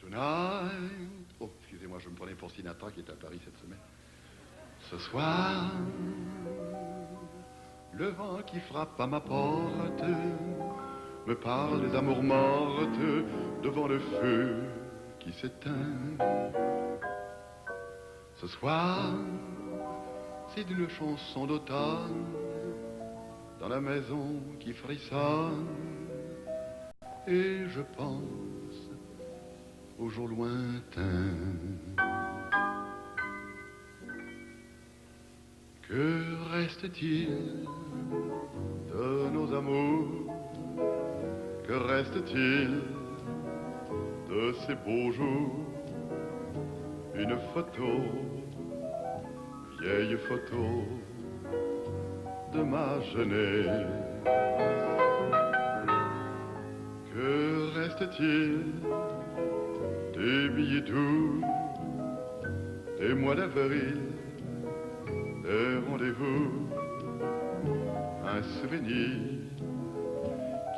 Tonight. Oh, excusez-moi, je me prenais pour Sinatra qui est à Paris cette semaine. Ce soir, le vent qui frappe à ma porte me parle des amours mortes devant le feu qui s'éteint. Ce soir, c'est d'une chanson d'automne dans la maison qui frissonne et je pense aux jours lointains. Que reste-t-il de nos amours? Que reste-t-il de ces beaux jours? Une photo, vieille photo de ma jeunesse. Que reste-t-il des billets doux, des mois d'avril, des rendez-vous, un souvenir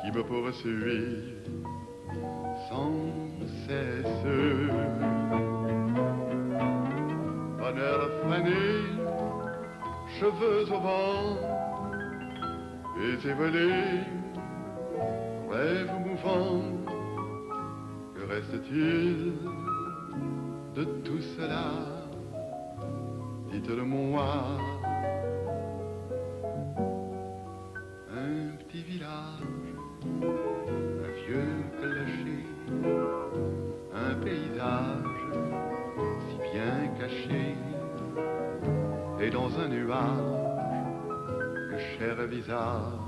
qui me poursuit sans cesse. Bonheur fané, cheveux au vent, baisers volés, rêves mouvants. Que reste-t-il de tout cela? Dites-le-moi. Un petit village, un vieux clocher, un paysage si bien caché, et dans un nuage, le cher visage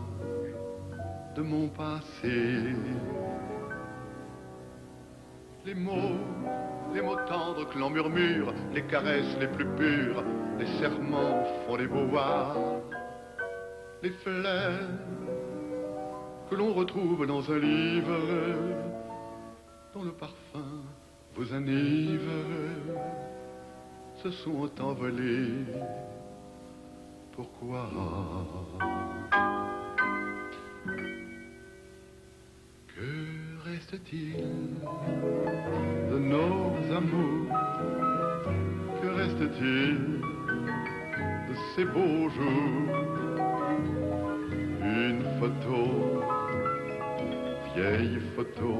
de mon passé. Les mots tendres que l'on murmure, les caresses les plus pures, les serments font les devoirs, les fleurs que l'on retrouve dans un livre, dont le parfum vous enivre, se sont envolés. Pourquoi? Que reste-t-il de nos amours? Que reste-t-il de ces beaux jours? Une photo, vieille photo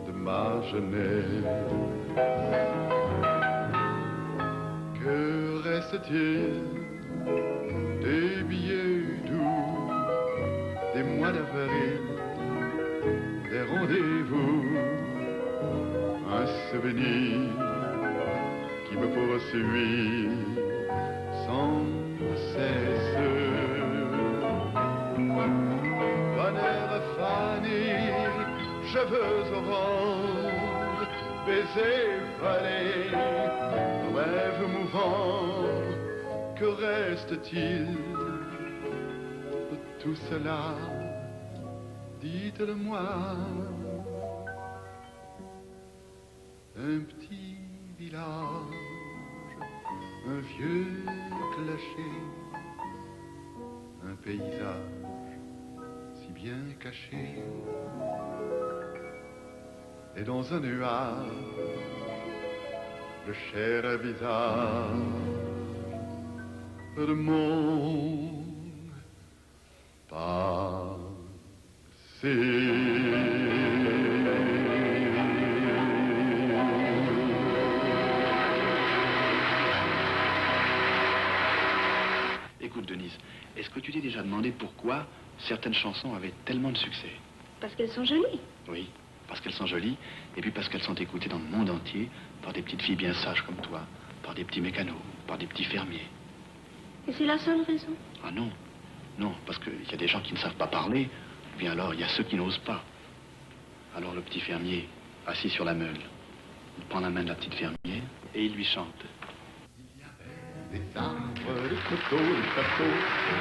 de ma jeunesse. Que reste-t-il des billets doux, des mois d'avril, des rendez-vous, un souvenir qui me poursuit sans cesse. Bonheur fané, cheveux au vent, baisers volés, rêves mouvants. Que reste-t-il de tout cela? Dites-le-moi. Un petit village, un vieux clocher, un paysage si bien caché, et dans un nuage, le cher visage de mon passé. Écoute, Denise, est-ce que tu t'es déjà demandé pourquoi certaines chansons avaient tellement de succès? Parce qu'elles sont jolies. Oui, parce qu'elles sont jolies, et puis parce qu'elles sont écoutées dans le monde entier par des petites filles bien sages comme toi, par des petits mécanos, par des petits fermiers. Et c'est la seule raison? Ah non, non, parce qu'il y a des gens qui ne savent pas parler, ou bien alors il y a ceux qui n'osent pas. Alors le petit fermier, assis sur la meule, il prend la main de la petite fermière et il lui chante. Des arbres, des coteaux, des châteaux,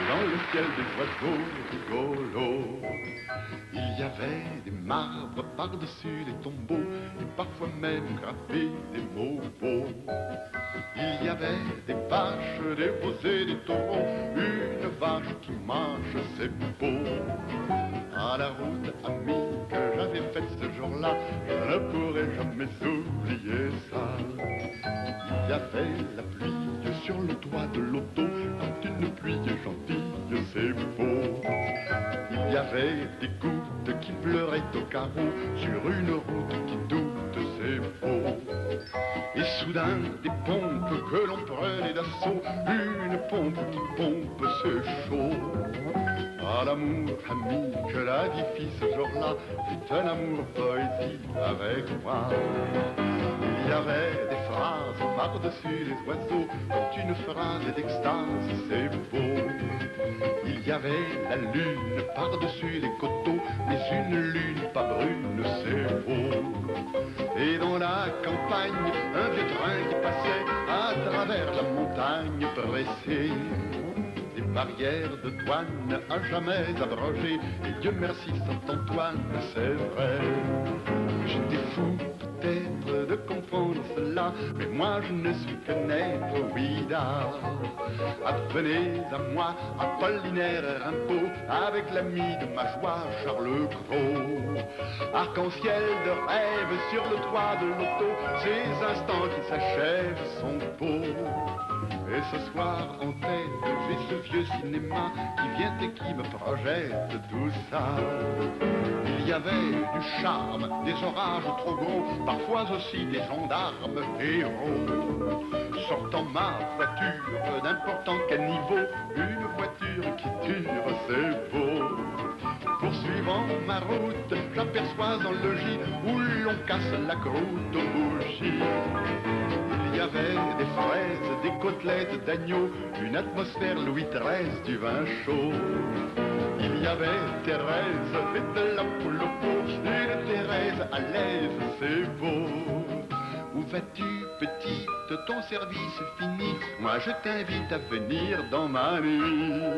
dans le ciel des oiseaux rigolos. Il y avait des marbres par-dessus les tombeaux, et parfois même gravés des mots beaux. Il y avait des vaches, des rosés, des taureaux, une vache qui mange ses beaux. À la route amie que j'avais faite ce jour-là, je ne pourrai jamais jamais oublié ça. Il y avait la pluie sur le toit de l'auto, quand une pluie gentille, c'est beau. Il y avait des gouttes qui pleuraient au carreau, sur une route qui doute, c'est beau. Et soudain, des pompes que l'on prenait d'assaut, une pompe qui pompe, c'est chaud. Ah, l'amour ami que la vie fit ce jour-là, fut un amour poésie avec moi. Il y avait des phrases par-dessus les oiseaux, comme une phrase d'extase, c'est beau. Il y avait la lune par-dessus les coteaux, mais une lune pas brune, c'est beau. Et dans la campagne, un vieux train qui passait à travers la montagne pressée. Des barrières de douane à jamais abrogées, et Dieu merci Saint-Antoine, c'est vrai. J'étais fou peut-être de comprendre cela, mais moi je ne suis qu'un être ouïdard. Advenez à moi, Apollinaire Rimbaud, avec l'ami de ma joie, Charles Cros. Arc-en-ciel de rêve sur le toit de l'auto, ces instants qui s'achèvent sont beaux. Et ce soir en tête, j'ai ce vieux cinéma qui vient et qui me projette tout ça. Il y avait du charme, des orages trop gros, parfois aussi des gendarmes héros. Sortant ma voiture, n'importe quel niveau, une voiture qui dure, c'est beau. Poursuivant ma route, j'aperçois un logis où l'on casse la croûte aux bougies. Il y avait des fraises, des côtelettes d'agneau, une atmosphère Louis XIII, du vin chaud. Il y avait Thérèse et de la poule au pot, une Thérèse à l'aise, c'est beau. Où vas-tu, petite, ton service fini? Moi je t'invite à venir dans ma nuit.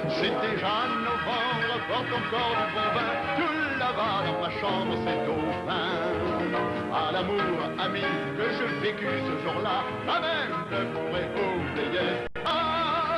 C'est déjà novembre, porte encore du bon vin, tout là-bas dans ma chambre, c'est au vin. À l'amour, ami, que je vécus ce jour-là, jamais je ne pourrais oublier. Ah!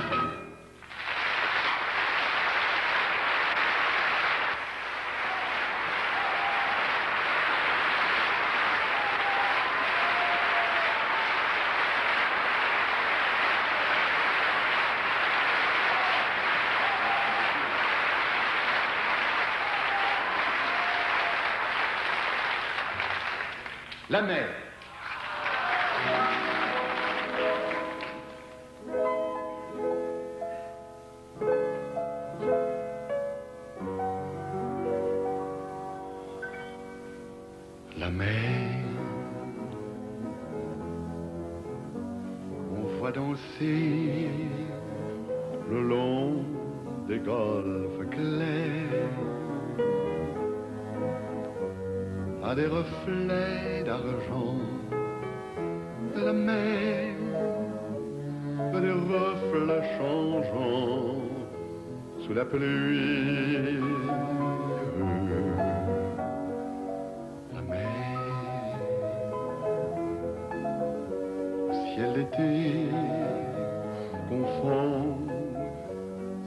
La mer. La mer, on voit danser le long des golfes clairs à des reflets d'argent de la mer, des reflets changeants sous la pluie. La mer, au ciel d'été, confond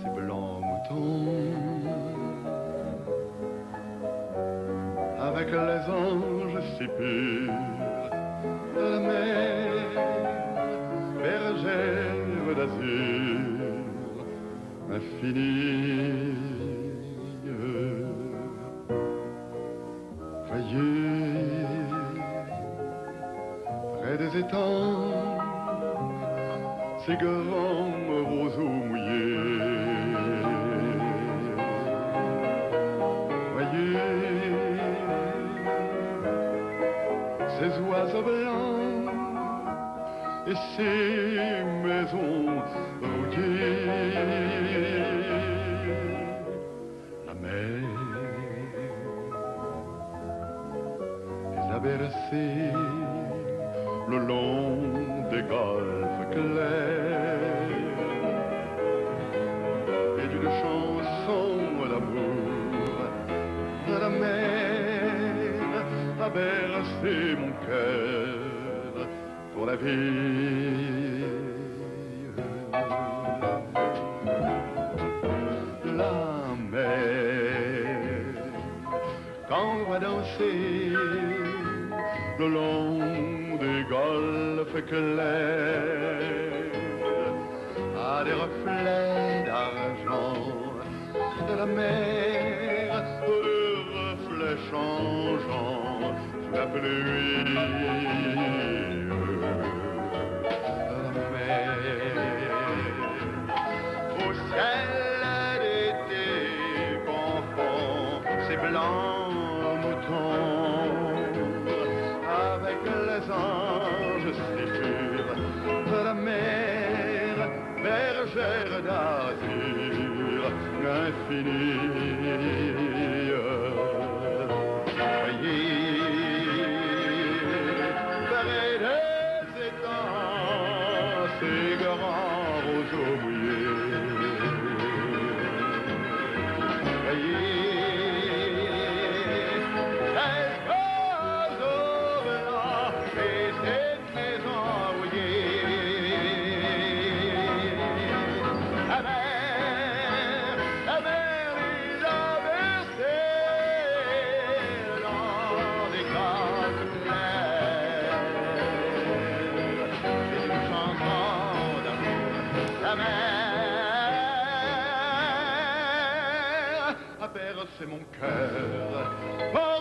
ses blancs moutons avec les anges si purs de la mer, bergère d'azur infinie. Voyez, près des étangs, ces grands roseaux mouillés. Voyez, ces oiseaux blancs et ces maisons rouillées. La mer les a bercés le long des golfes clairs et d'une chanson d'amour, la mer a bercé mon cœur pour la vie. La mer, quand on va danser le long des golfes clairs, à des reflets d'argent de la mer, des reflets changeants sous la pluie. La mer, au ciel d'été confond ses blancs moutons avec les anges si purs de la mer, bergère d'azur infinie. Près des étangs, ces grands roseaux mouillés. C'est mon cœur.